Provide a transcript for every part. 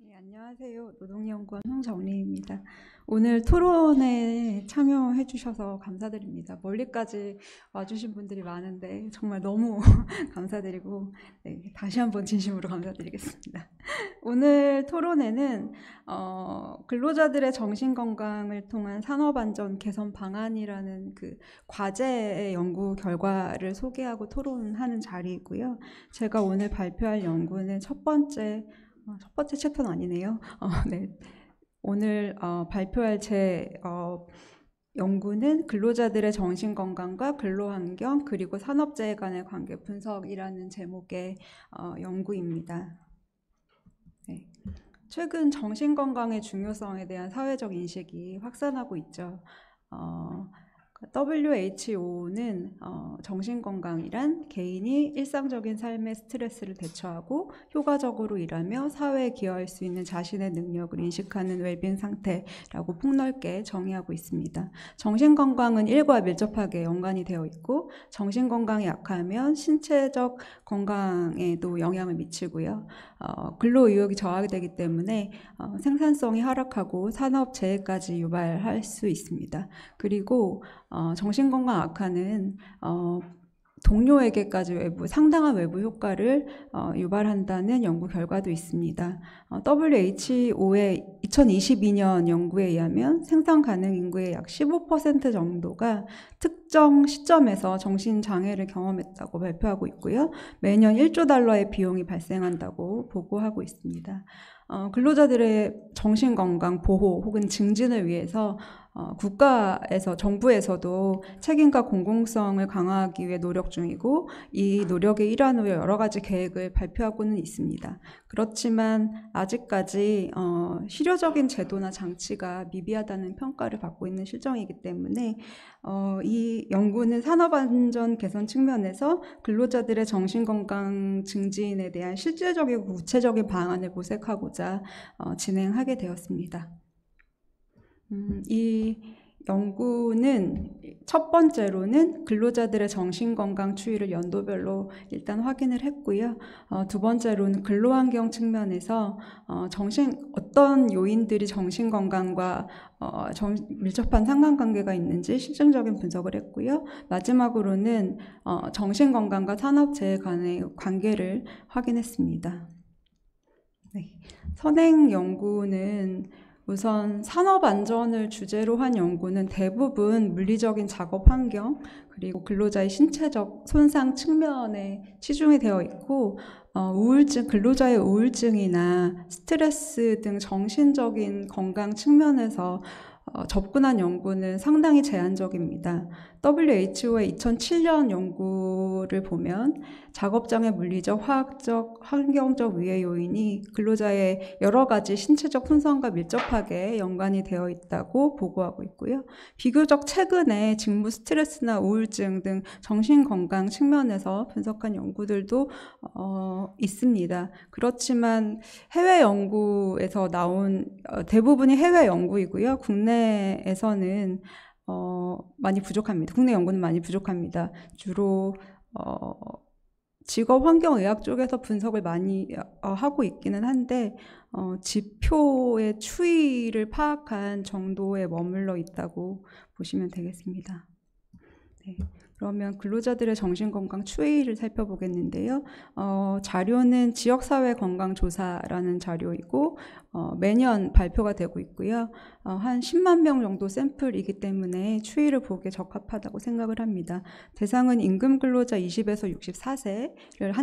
네, 안녕하세요. 노동연구원 홍정리입니다. 오늘 토론에 참여해 주셔서 감사드립니다. 멀리까지 와주신 분들이 많은데 정말 너무 감사드리고 다시 한번 진심으로 감사드리겠습니다. 오늘 토론에는 근로자들의 정신건강을 통한 산업안전 개선 방안이라는 그 과제의 연구 결과를 소개하고 토론하는 자리이고요. 제가 오늘 발표할 연구는 첫 번째 챕터는 아니네요. 네. 오늘 발표할 제 연구는 근로자들의 정신건강과 근로환경 그리고 산업재해 간의 관계 분석이라는 제목의 연구입니다. 네. 최근 정신건강의 중요성에 대한 사회적 인식이 확산하고 있죠. WHO는 정신건강이란 개인이 일상적인 삶의 스트레스를 대처하고 효과적으로 일하며 사회에 기여할 수 있는 자신의 능력을 인식하는 웰빙 상태라고 폭넓게 정의하고 있습니다. 정신건강은 일과 밀접하게 연관이 되어 있고 정신건강이 약하면 신체적 건강에도 영향을 미치고요. 근로의욕이 저하되기 때문에 생산성이 하락하고 산업재해까지 유발할 수 있습니다. 그리고 정신건강 악화는 동료에게까지 상당한 외부 효과를 유발한다는 연구 결과도 있습니다. WHO의 2022년 연구에 의하면 생산 가능 인구의 약 15% 정도가 특정 시점에서 정신장애를 경험했다고 발표하고 있고요. 매년 1조 달러의 비용이 발생한다고 보고하고 있습니다. 근로자들의 정신건강 보호 혹은 증진을 위해서 국가에서 정부에서도 책임과 공공성을 강화하기 위해 노력 중이고 이 노력의 일환으로 여러 가지 계획을 발표하고는 있습니다. 그렇지만 아직까지 실효적인 제도나 장치가 미비하다는 평가를 받고 있는 실정이기 때문에 이 연구는 산업안전 개선 측면에서 근로자들의 정신건강 증진에 대한 실질적이고 구체적인 방안을 모색하고자 진행하게 되었습니다. 이 연구는 첫 번째로는 근로자들의 정신건강 추이를 연도별로 일단 확인을 했고요. 두 번째로는 근로환경 측면에서 어떤 요인들이 정신건강과 밀접한 상관관계가 있는지 실증적인 분석을 했고요. 마지막으로는 정신건강과 산업재해 간의 관계를 확인했습니다. 네. 선행 연구는 우선 산업안전을 주제로 한 연구는 대부분 물리적인 작업 환경 그리고 근로자의 신체적 손상 측면에 치중이 되어 있고 우울증, 근로자의 우울증이나 스트레스 등 정신적인 건강 측면에서 접근한 연구는 상당히 제한적입니다. WHO의 2007년 연구를 보면 작업장의 물리적, 화학적, 환경적 위해 요인이 근로자의 여러 가지 신체적 손상과 밀접하게 연관이 되어 있다고 보고하고 있고요. 비교적 최근에 직무 스트레스나 우울증 등 정신건강 측면에서 분석한 연구들도 있습니다. 그렇지만 해외 연구에서 나온 대부분이 해외 연구이고요. 국내에서는 많이 부족합니다. 국내 연구는 많이 부족합니다. 주로 직업환경의학 쪽에서 분석을 많이 하고 있기는 한데 지표의 추이를 파악한 정도에 머물러 있다고 보시면 되겠습니다. 네. 그러면 근로자들의 정신건강 추이를 살펴보겠는데요. 자료는 지역사회건강조사라는 자료이고 매년 발표가 되고 있고요. 한 10만 명 정도 샘플이기 때문에 추이를 보기에 적합하다고 생각을 합니다. 대상은 임금근로자 20에서 64세를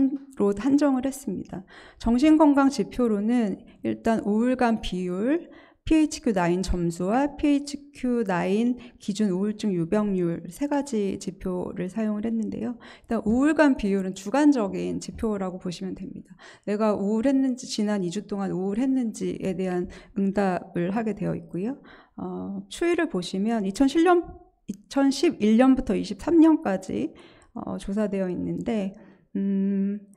한정을 했습니다. 정신건강 지표로는 일단 우울감 비율, PHQ-9 점수와 PHQ-9 기준 우울증 유병률 세 가지 지표를 사용을 했는데요. 일단 우울감 비율은 주관적인 지표라고 보시면 됩니다. 내가 우울했는지, 지난 2주 동안 우울했는지에 대한 응답을 하게 되어 있고요. 추이를 보시면 2011년부터 23년까지 조사되어 있는데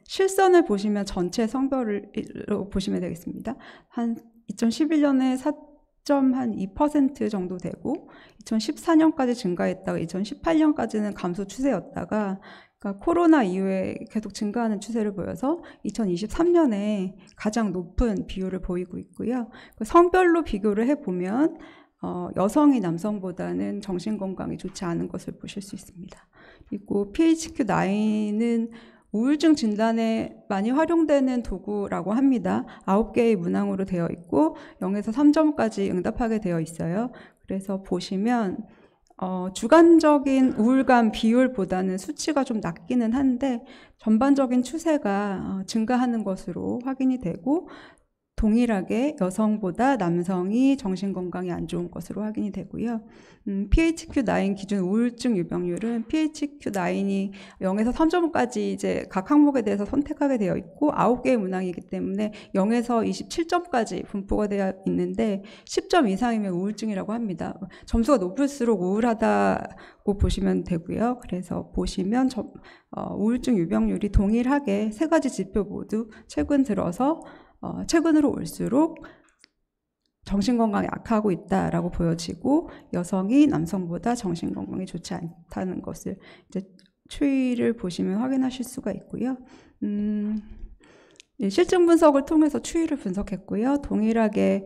실선을 보시면 전체 성별로 보시면 되겠습니다. 한 2011년에 4.2% 정도 되고 2014년까지 증가했다가 2018년까지는 감소 추세였다가 그러니까 코로나 이후에 계속 증가하는 추세를 보여서 2023년에 가장 높은 비율을 보이고 있고요. 성별로 비교를 해보면 여성이 남성보다는 정신건강이 좋지 않은 것을 보실 수 있습니다. 그리고 PHQ-9는 우울증 진단에 많이 활용되는 도구라고 합니다. 9개의 문항으로 되어 있고 0에서 3점까지 응답하게 되어 있어요. 그래서 보시면 주관적인 우울감 비율보다는 수치가 좀 낮기는 한데 전반적인 추세가 증가하는 것으로 확인이 되고 동일하게 여성보다 남성이 정신건강이 안 좋은 것으로 확인이 되고요. PHQ-9 기준 우울증 유병률은 PHQ-9이 0에서 3점까지 이제 각 항목에 대해서 선택하게 되어 있고 9개의 문항이기 때문에 0에서 27점까지 분포가 되어 있는데 10점 이상이면 우울증이라고 합니다. 점수가 높을수록 우울하다고 보시면 되고요. 그래서 보시면 우울증 유병률이 동일하게 세 가지 지표 모두 최근 들어서 최근으로 올수록 정신건강이 악화하고 있다라고 보여지고 여성이 남성보다 정신건강이 좋지 않다는 것을 이제 추이를 보시면 확인하실 수가 있고요. 실증 분석을 통해서 추이를 분석했고요. 동일하게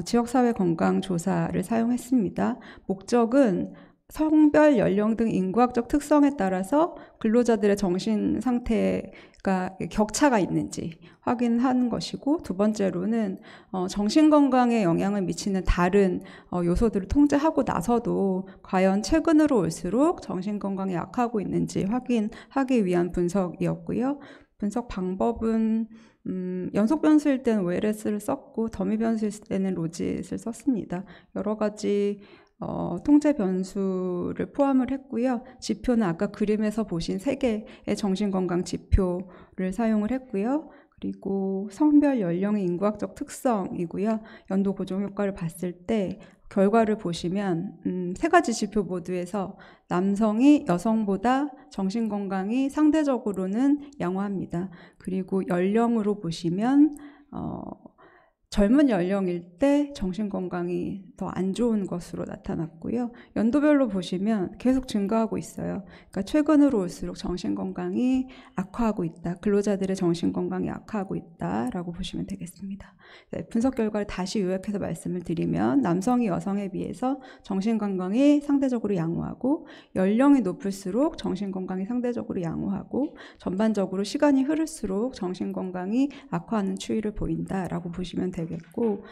지역사회 건강 조사를 사용했습니다. 목적은 성별, 연령 등 인구학적 특성에 따라서 근로자들의 정신 상태가 격차가 있는지 확인하는 것이고, 두 번째로는 정신건강에 영향을 미치는 다른 요소들을 통제하고 나서도 과연 최근으로 올수록 정신건강이 약하고 있는지 확인하기 위한 분석이었고요. 분석 방법은 연속 변수일 때는 OLS를 썼고 더미 변수일 때는 로짓을 썼습니다. 여러 가지 통제 변수를 포함을 했고요. 지표는 아까 그림에서 보신 3개의 정신건강 지표를 사용을 했고요. 그리고 성별, 연령의 인구학적 특성이고요. 연도 고정 효과를 봤을 때 결과를 보시면 3가지 지표 모두에서 남성이 여성보다 정신건강이 상대적으로는 양호합니다. 그리고 연령으로 보시면 젊은 연령일 때 정신건강이 더 안 좋은 것으로 나타났고요. 연도별로 보시면 계속 증가하고 있어요. 그러니까 최근으로 올수록 정신건강이 악화하고 있다. 근로자들의 정신건강이 악화하고 있다라고 보시면 되겠습니다. 네, 분석 결과를 다시 요약해서 말씀을 드리면 남성이 여성에 비해서 정신건강이 상대적으로 양호하고 연령이 높을수록 정신건강이 상대적으로 양호하고 전반적으로 시간이 흐를수록 정신건강이 악화하는 추이를 보인다라고 보시면 되겠고,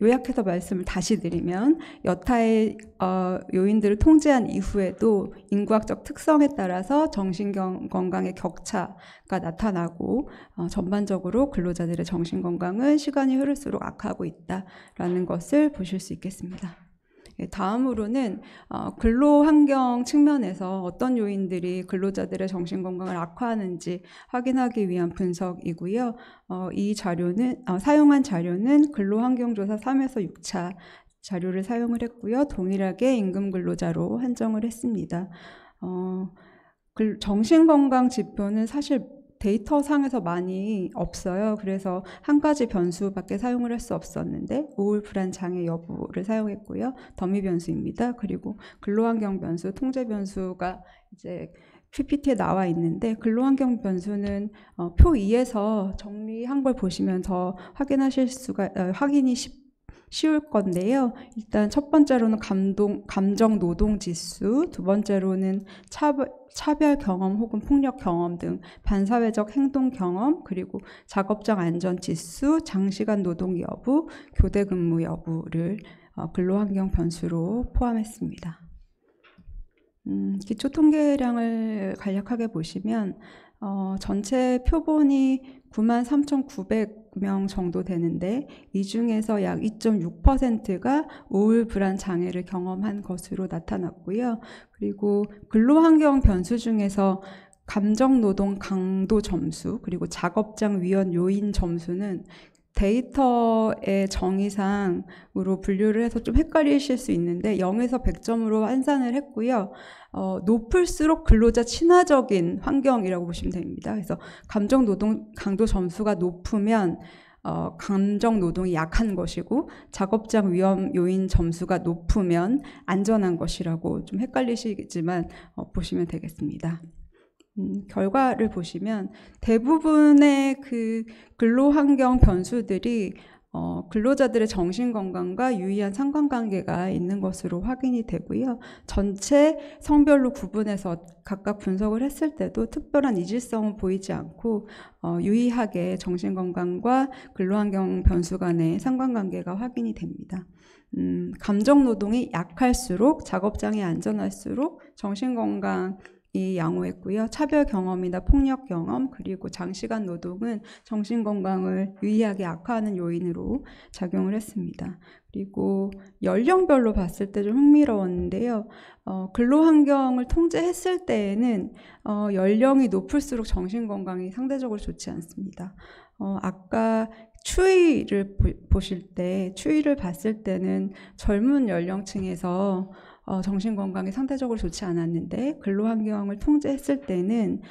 요약해서 말씀을 다시 드리면 여타의 요인들을 통제한 이후에도 인구학적 특성에 따라서 정신건강의 격차가 나타나고 전반적으로 근로자들의 정신건강은 시간이 흐를수록 악화하고 있다라는 것을 보실 수 있겠습니다. 다음으로는 근로환경 측면에서 어떤 요인들이 근로자들의 정신건강을 악화하는지 확인하기 위한 분석이고요. 이 자료는 사용한 자료는 근로환경조사 3에서 6차 자료를 사용을 했고요. 동일하게 임금근로자로 한정을 했습니다. 정신건강 지표는 사실 데이터상에서 많이 없어요. 그래서 한 가지 변수밖에 사용을 할 수 없었는데 우울, 불안, 장애 여부를 사용했고요. 더미 변수입니다. 그리고 근로환경 변수, 통제 변수가 이제 PPT에 나와 있는데 근로환경 변수는 표 2에서 정리한 걸 보시면 더 확인하실 수가 확인이 쉬울 건데요. 일단 첫 번째로는 감정 노동 지수, 두 번째로는 차별 경험 혹은 폭력 경험 등 반사회적 행동 경험, 그리고 작업장 안전 지수, 장시간 노동 여부, 교대 근무 여부를 근로환경 변수로 포함했습니다. 기초 통계량을 간략하게 보시면 전체 표본이 93,900명 정도 되는데 이 중에서 약 2.6%가 우울, 불안 장애를 경험한 것으로 나타났고요. 그리고 근로환경 변수 중에서 감정노동 강도 점수, 그리고 작업장 위험 요인 점수는 데이터의 정의상으로 분류를 해서 좀 헷갈리실 수 있는데 0에서 100점으로 환산을 했고요. 높을수록 근로자 친화적인 환경이라고 보시면 됩니다. 그래서 감정노동 강도 점수가 높으면 감정노동이 약한 것이고 작업장 위험 요인 점수가 높으면 안전한 것이라고 좀 헷갈리시겠지만 보시면 되겠습니다. 결과를 보시면 대부분의 그 근로환경 변수들이 근로자들의 정신건강과 유의한 상관관계가 있는 것으로 확인이 되고요. 전체 성별로 구분해서 각각 분석을 했을 때도 특별한 이질성은 보이지 않고 유의하게 정신건강과 근로환경 변수 간의 상관관계가 확인이 됩니다. 감정노동이 약할수록 작업장이 안전할수록 정신건강 이 양호했고요. 차별 경험이나 폭력 경험 그리고 장시간 노동은 정신건강을 유의하게 악화하는 요인으로 작용을 했습니다. 그리고 연령별로 봤을 때 좀 흥미로웠는데요. 근로환경을 통제했을 때에는 연령이 높을수록 정신건강이 상대적으로 좋지 않습니다. 아까 추이를 보실 때 추이를 봤을 때는 젊은 연령층에서 정신건강이 상대적으로 좋지 않았는데 근로환경을 통제했을 때는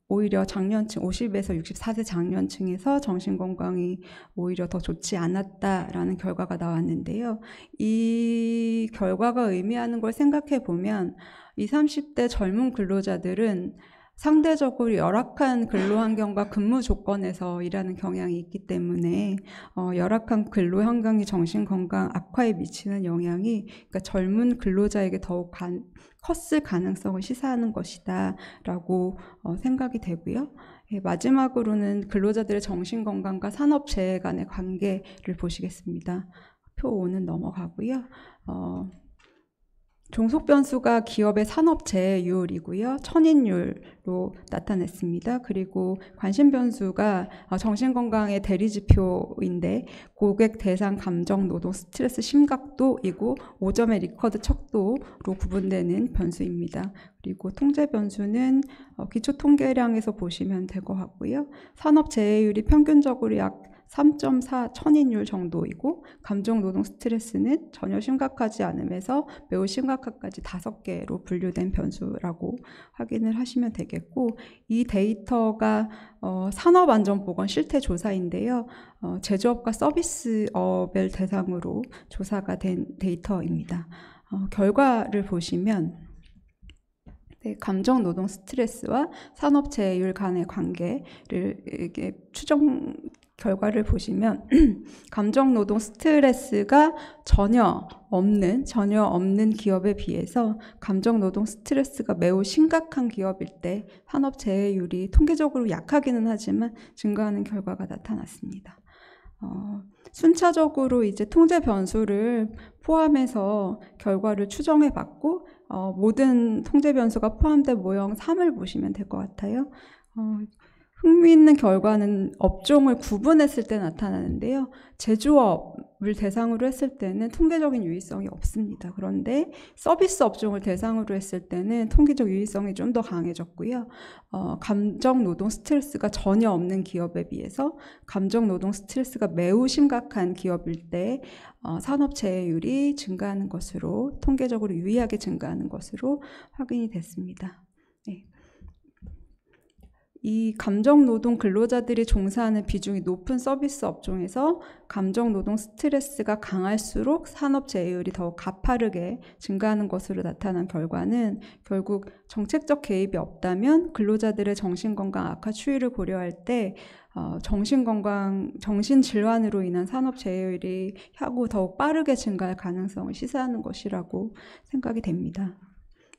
오히려 장년층 50에서 64세 장년층에서 정신건강이 오히려 더 좋지 않았다라는 결과가 나왔는데요. 이 결과가 의미하는 걸 생각해 보면 20, 30대 젊은 근로자들은 상대적으로 열악한 근로환경과 근무 조건에서 일하는 경향이 있기 때문에 열악한 근로환경이 정신건강 악화에 미치는 영향이 그러니까 젊은 근로자에게 더욱 컸을 가능성을 시사하는 것이다 라고 생각이 되고요. 마지막으로는 근로자들의 정신건강과 산업재해 간의 관계를 보시겠습니다. 표 5는 넘어가고요. 종속변수가 기업의 산업재해율이고요. 천인율로 나타냈습니다. 그리고 관심변수가 정신건강의 대리지표인데 고객 대상 감정 노동 스트레스 심각도이고 5점의 리커드 척도로 구분되는 변수입니다. 그리고 통제변수는 기초통계량에서 보시면 될 것 같고요. 산업재해율이 평균적으로 약 3.4 천인율 정도이고 감정노동 스트레스는 전혀 심각하지 않으면서 매우 심각한까지 5개로 분류된 변수라고 확인을 하시면 되겠고 이 데이터가 산업안전보건 실태조사인데요. 제조업과 서비스업을 대상으로 조사가 된 데이터입니다. 결과를 보시면 감정노동 스트레스와 산업재해율 간의 관계를 이렇게 추정 결과를 보시면 감정노동 스트레스가 전혀 없는 기업에 비해서 감정노동 스트레스가 매우 심각한 기업일 때 산업재해율이 통계적으로 약하기는 하지만 증가하는 결과가 나타났습니다. 순차적으로 이제 통제 변수를 포함해서 결과를 추정해 봤고 모든 통제 변수가 포함된 모형 3을 보시면 될 것 같아요. 흥미있는 결과는 업종을 구분했을 때 나타나는데요. 제조업을 대상으로 했을 때는 통계적인 유의성이 없습니다. 그런데 서비스 업종을 대상으로 했을 때는 통계적 유의성이 좀 더 강해졌고요. 감정노동 스트레스가 전혀 없는 기업에 비해서 감정노동 스트레스가 매우 심각한 기업일 때 산업재해율이 증가하는 것으로 통계적으로 유의하게 증가하는 것으로 확인이 됐습니다. 네. 이 감정노동 근로자들이 종사하는 비중이 높은 서비스 업종에서 감정노동 스트레스가 강할수록 산업재해율이 더욱 가파르게 증가하는 것으로 나타난 결과는 결국 정책적 개입이 없다면 근로자들의 정신건강 악화 추이를 고려할 때 정신질환으로 인한 산업재해율이 향후 더욱 빠르게 증가할 가능성을 시사하는 것이라고 생각이 됩니다.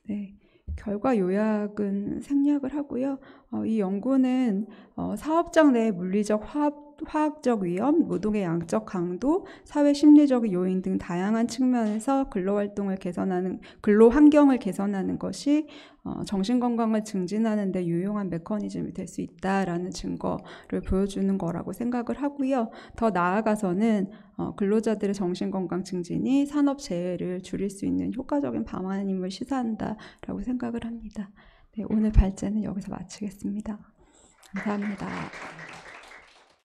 네. 결과 요약은 생략을 하고요. 이 연구는 사업장 내의 물리적, 화학적 위험, 노동의 양적 강도, 사회 심리적인 요인 등 다양한 측면에서 근로 환경을 개선하는 것이 정신건강을 증진하는 데 유용한 메커니즘이 될 수 있다라는 증거를 보여주는 거라고 생각을 하고요. 더 나아가서는 근로자들의 정신건강 증진이 산업재해를 줄일 수 있는 효과적인 방안임을 시사한다라고 생각을 합니다. 네, 오늘 발제는 여기서 마치겠습니다. 감사합니다.